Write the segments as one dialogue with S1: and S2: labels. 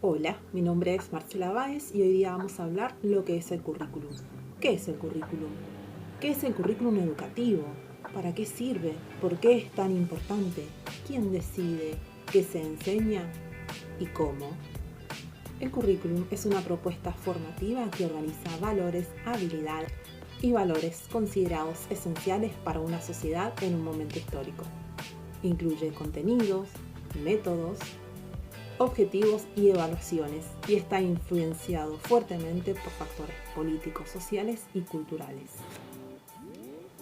S1: Hola, mi nombre es Marcela Báez y hoy día vamos a hablar lo que es el currículum. ¿Qué es el currículum? ¿Qué es el currículum educativo? ¿Para qué sirve? ¿Por qué es tan importante? ¿Quién decide? ¿Qué se enseña? ¿Y cómo? El currículum es una propuesta formativa que organiza valores, habilidades y valores considerados esenciales para una sociedad en un momento histórico. Incluye contenidos, métodos, objetivos y evaluaciones y está influenciado fuertemente por factores políticos, sociales y culturales.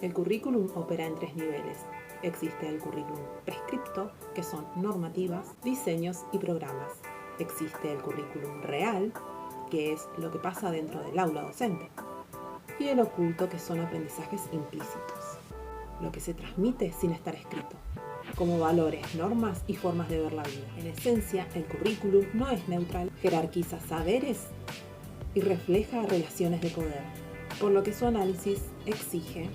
S1: El currículum opera en 3 niveles. Existe el currículum prescripto, que son normativas, diseños y programas. Existe el currículum real, que es lo que pasa dentro del aula docente. Y el oculto, que son aprendizajes implícitos, lo que se transmite sin estar escrito, como valores, normas y formas de ver la vida. En esencia, el currículum no es neutral, jerarquiza saberes y refleja relaciones de poder, por lo que su análisis exige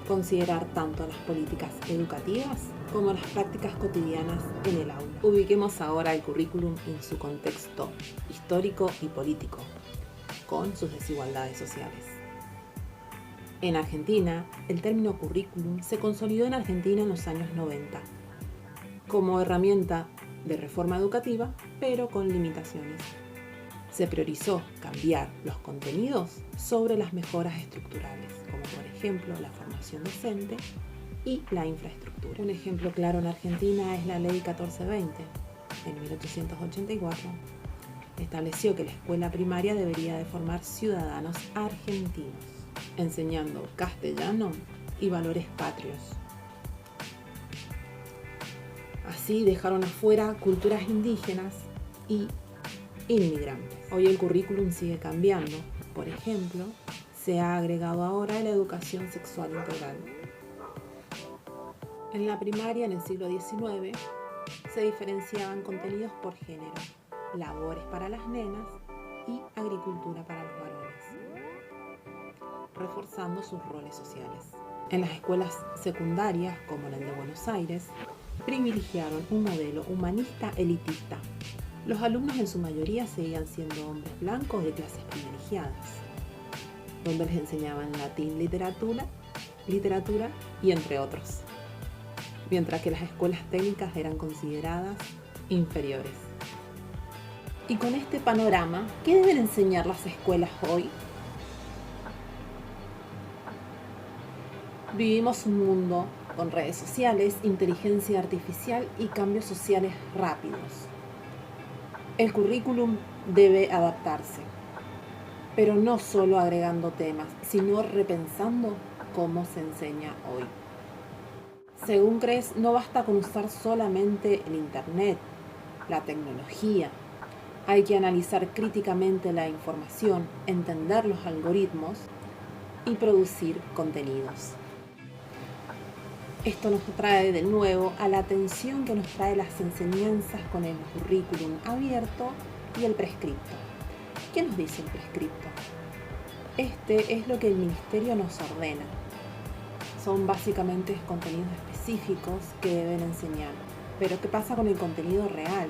S1: considerar tanto las políticas educativas como las prácticas cotidianas en el aula. Ubiquemos ahora el currículum en su contexto histórico y político, con sus desigualdades sociales. En Argentina, el término currículum se consolidó en Argentina en los años 90 como herramienta de reforma educativa, pero con limitaciones. Se priorizó cambiar los contenidos sobre las mejoras estructurales, como por ejemplo la formación docente y la infraestructura. Un ejemplo claro en Argentina es la Ley 1420, en 1884. Estableció que la escuela primaria debería de formar ciudadanos argentinos, enseñando castellano y valores patrios. Así dejaron afuera culturas indígenas y inmigrantes. Hoy el currículum sigue cambiando. Por ejemplo, se ha agregado ahora la educación sexual integral. En la primaria, en el siglo XIX, se diferenciaban contenidos por género, labores para las nenas y agricultura para los varones, reforzando sus roles sociales. En las escuelas secundarias, como la de Buenos Aires, privilegiaron un modelo humanista elitista. Los alumnos en su mayoría seguían siendo hombres blancos de clases privilegiadas, donde les enseñaban latín, literatura y entre otros, mientras que las escuelas técnicas eran consideradas inferiores. Y con este panorama, ¿qué deben enseñar las escuelas hoy? Vivimos un mundo con redes sociales, inteligencia artificial y cambios sociales rápidos. El currículum debe adaptarse, pero no solo agregando temas, sino repensando cómo se enseña hoy. Según CRES, no basta con usar solamente el Internet, la tecnología. Hay que analizar críticamente la información, entender los algoritmos y producir contenidos. Esto nos trae de nuevo a la tensión que nos trae las enseñanzas con el currículum abierto y el prescripto. ¿Qué nos dice el prescripto? Este es lo que el ministerio nos ordena. Son básicamente contenidos específicos que deben enseñar. Pero ¿qué pasa con el contenido real?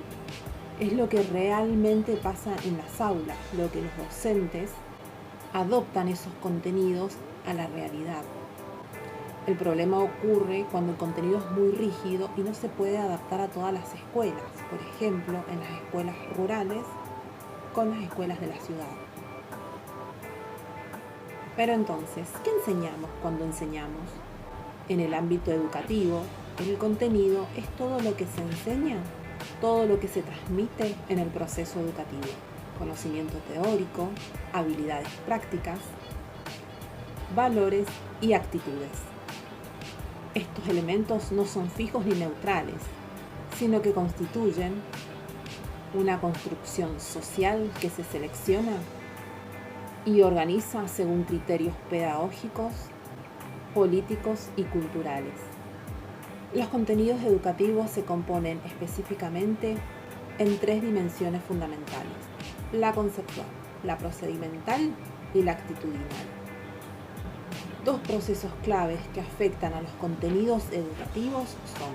S1: Es lo que realmente pasa en las aulas, lo que los docentes adoptan esos contenidos a la realidad. El problema ocurre cuando el contenido es muy rígido y no se puede adaptar a todas las escuelas, por ejemplo, en las escuelas rurales con las escuelas de la ciudad. Pero entonces, ¿qué enseñamos cuando enseñamos? En el ámbito educativo, el contenido es todo lo que se enseña, todo lo que se transmite en el proceso educativo. Conocimiento teórico, habilidades prácticas, valores y actitudes. Estos elementos no son fijos ni neutrales, sino que constituyen una construcción social que se selecciona y organiza según criterios pedagógicos, políticos y culturales. Los contenidos educativos se componen específicamente en 3 dimensiones fundamentales: la conceptual, la procedimental y la actitudinal. 2 procesos claves que afectan a los contenidos educativos son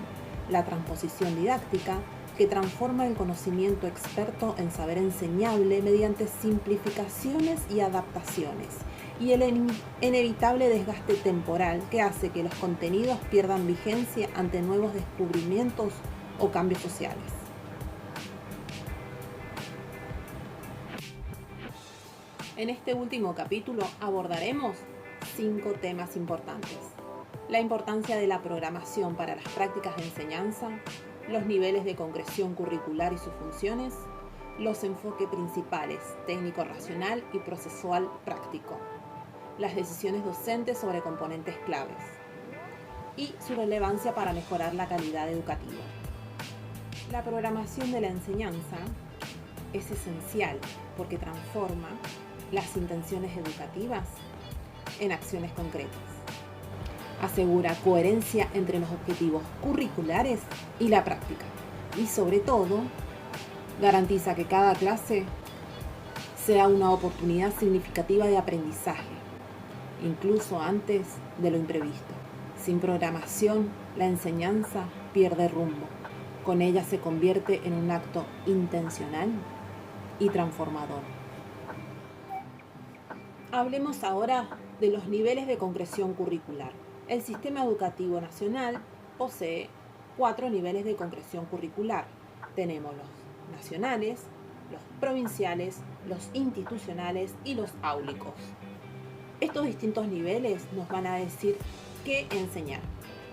S1: la transposición didáctica que transforma el conocimiento experto en saber enseñable mediante simplificaciones y adaptaciones, y el inevitable desgaste temporal que hace que los contenidos pierdan vigencia ante nuevos descubrimientos o cambios sociales. En este último capítulo abordaremos 5 temas importantes: la importancia de la programación para las prácticas de enseñanza, los niveles de concreción curricular y sus funciones, los enfoques principales, técnico-racional y procesual práctico, las decisiones docentes sobre componentes claves y su relevancia para mejorar la calidad educativa. La programación de la enseñanza es esencial porque transforma las intenciones educativas en acciones concretas. Asegura coherencia entre los objetivos curriculares y la práctica. Y sobre todo, garantiza que cada clase sea una oportunidad significativa de aprendizaje, incluso antes de lo imprevisto. Sin programación, la enseñanza pierde rumbo. Con ella se convierte en un acto intencional y transformador. Hablemos ahora de los niveles de concreción curricular. El Sistema Educativo Nacional posee 4 niveles de concreción curricular. Tenemos los nacionales, los provinciales, los institucionales y los áulicos. Estos distintos niveles nos van a decir qué enseñar,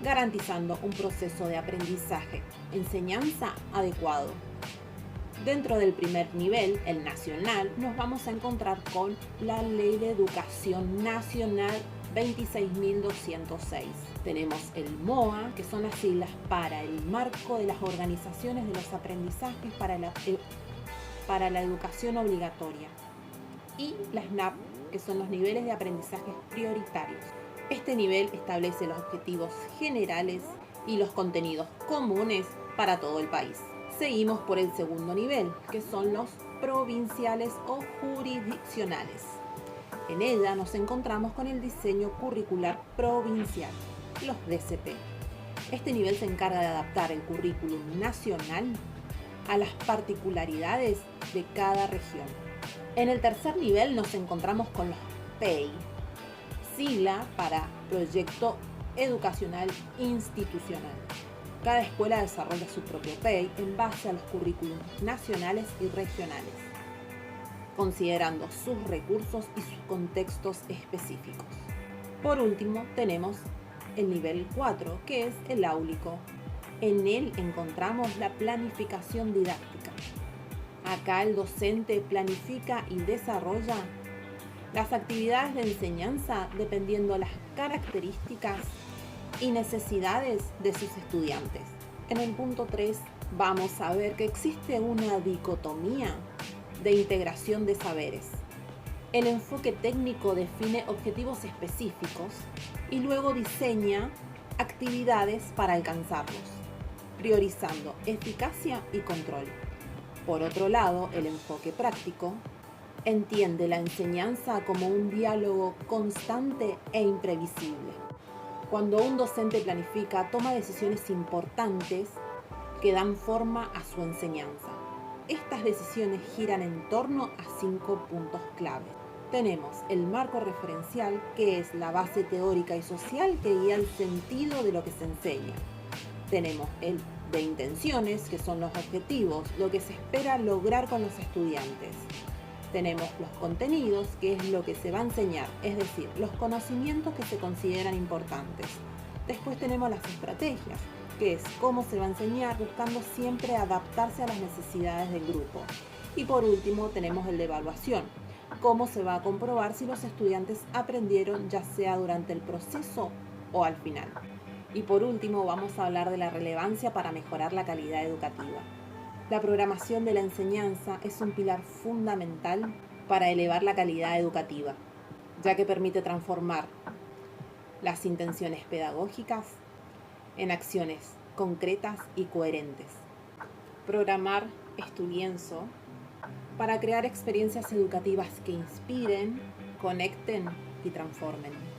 S1: garantizando un proceso de aprendizaje, enseñanza adecuado. Dentro del primer nivel, el nacional, nos vamos a encontrar con la Ley de Educación Nacional 26.206. Tenemos el MOA, que son las siglas para el marco de las organizaciones de los aprendizajes para la educación obligatoria, y la SNAP, que son los niveles de aprendizajes prioritarios. Este nivel establece los objetivos generales y los contenidos comunes para todo el país. Seguimos por el segundo nivel, que son los provinciales o jurisdiccionales. En ella nos encontramos con el diseño curricular provincial, los DCP. Este nivel se encarga de adaptar el currículum nacional a las particularidades de cada región. En el tercer nivel nos encontramos con los PEI, sigla para Proyecto Educacional Institucional. Cada escuela desarrolla su propio PEI en base a los currículums nacionales y regionales, considerando sus recursos y sus contextos específicos. Por último, tenemos el nivel 4, que es el áulico. En él encontramos la planificación didáctica. Acá el docente planifica y desarrolla las actividades de enseñanza dependiendo las características y necesidades de sus estudiantes. En el punto 3 vamos a ver que existe una dicotomía de integración de saberes. El enfoque técnico define objetivos específicos y luego diseña actividades para alcanzarlos, priorizando eficacia y control. Por otro lado, el enfoque práctico entiende la enseñanza como un diálogo constante e imprevisible. Cuando un docente planifica, toma decisiones importantes que dan forma a su enseñanza. Estas decisiones giran en torno a 5 puntos clave. Tenemos el marco referencial, que es la base teórica y social que guía el sentido de lo que se enseña. Tenemos el de intenciones, que son los objetivos, lo que se espera lograr con los estudiantes. Tenemos los contenidos, que es lo que se va a enseñar, es decir, los conocimientos que se consideran importantes. Después tenemos las estrategias, que es cómo se va a enseñar, buscando siempre adaptarse a las necesidades del grupo. Y por último tenemos el de evaluación, cómo se va a comprobar si los estudiantes aprendieron, ya sea durante el proceso o al final. Y por último vamos a hablar de la relevancia para mejorar la calidad educativa. La programación de la enseñanza es un pilar fundamental para elevar la calidad educativa, ya que permite transformar las intenciones pedagógicas en acciones concretas y coherentes. Programar es tu lienzo para crear experiencias educativas que inspiren, conecten y transformen.